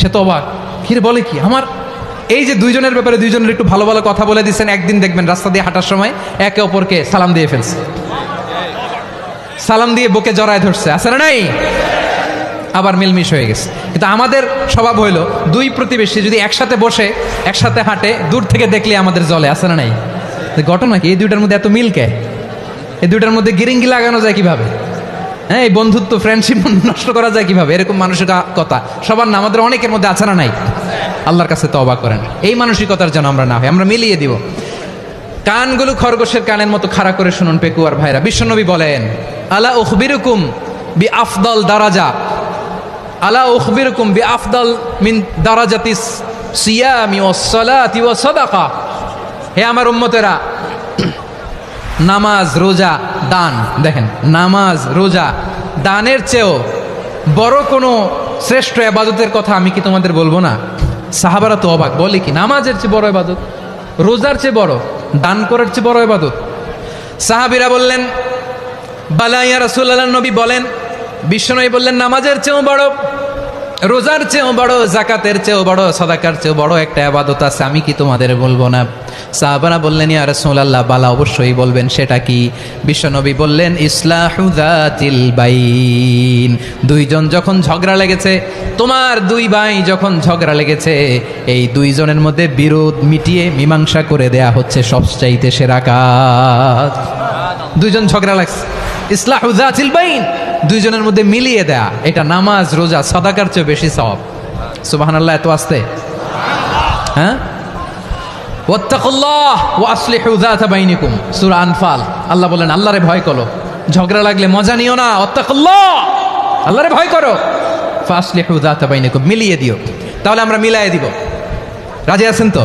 সে তো অবাক, কিরে বলে কি? আমার এই যে দুইজনের ব্যাপারে দুইজনের একটু ভালো ভালো কথা বলে দিচ্ছেন, একদিন দেখবেন রাস্তা দিয়ে হাঁটার সময় একে অপরকে সালাম দিয়ে ফেলছে, সালাম দিয়ে বুকে জড়ায় ধরছে, আছে না নাই? আবার মিলমিশ হয়ে গেছে। কিন্তু আমাদের স্বভাব হইলো দুই প্রতিবেশী যদি একসাথে বসে একসাথে হাঁটে, দূর থেকে দেখলে আমাদের জলে, আছে না নাই? ঘটনা কি এই দুইটার মধ্যে এত মিল কে? এই দুইটার মধ্যে গিরিঙ্গি লাগানো যায় কিভাবে? হ্যাঁ, এই বন্ধুত্ব ফ্রেন্ডশিপ নষ্ট করা যায় কিভাবে? এরকম মানসিকতা সবার না, আমাদের অনেকের মধ্যে আছে না নাই? আল্লাহর কাছে তওবা করেন এই মানসিকতার যেন আমরা না হয়, আমরা মিলিয়ে দিব। কানগুলো খরগোশের কানের মতো খাড়া করে শুনুন পেকুয়ার ভাইরা। বিশ্বনবী বলেন, আলা উখবিরুকুম বি আফদল দারাজা, আলা উখবিরুকুম বি আফদল মিন দারাজাতিস সিয়ামি ওয়াস সালাতি ওয়াস সাদাকা। হে আমার উম্মতেরা, নামাজ, রোজা, দান, দেখেন নামাজ, রোজা, দানের চেয়েও বড় কোনো শ্রেষ্ঠ ইবাদতের কথা আমি কি তোমাদের বলবো না? সাহাবারা তো অবাক, বলে কি নামাজের চেয়ে বড় ইবাদত, রোজার চেয়ে বড়, দান করার চেয়ে বড় ইবাদত? সাহাবীরা বললেন, বালা ইয়া রাসূলুল্লাহ। নবী বলেন, বিশ্বনবী বললেন, নামাজের চেয়েও বড়, রোজার চেয়েও বড়, যাকাতের চেয়েও বড়, সাদাকার চেয়েও বড় একটা ইবাদত আছে, আমি কি তোমাদের বলবো না? সাহাবারা বললেন, ইয়া রাসূলুল্লাহ, বালা অবশ্যই বলবেন, সেটা কি? বিশ্বনবী বললেন, ইসলাহু যাতিল বাইন। দুইজন যখন ঝগড়া লেগেছে, তোমার দুই ভাই যখন ঝগড়া লেগেছে, এই দুইজনের মধ্যে বিরোধ মিটিয়ে মীমাংসা করে দেয়া হচ্ছে সবচাইতে সেরা কাজ। দুইজন ঝগড়া লাগছে, ইসলাহু যাতিল বাইন, দুইজনের মধ্যে মিলিয়ে দেয়া, এটা নামাজ, রোজা, সাদাকার চেয়ে বেশি সওয়াব। সুবহানাল্লাহ, এত আসতে, হ্যাঁ? ওয়াত্তাকুল্লাহ ওয়া আসলিহু যাতা বাইনিকুম, সূরা আনফাল। আল্লাহ বলেন, আল্লাহরে ভয় করো, ঝগড়া লাগলে মজা নিও না, ওয়াত্তাকুল্লাহ, আল্লাহরে ভয় করো, ফাসলিহু যাতা বাইনিকুম, মিলিয়ে দিও। তাহলে আমরা মিলায়ে দিব, রাজি আছেন তো?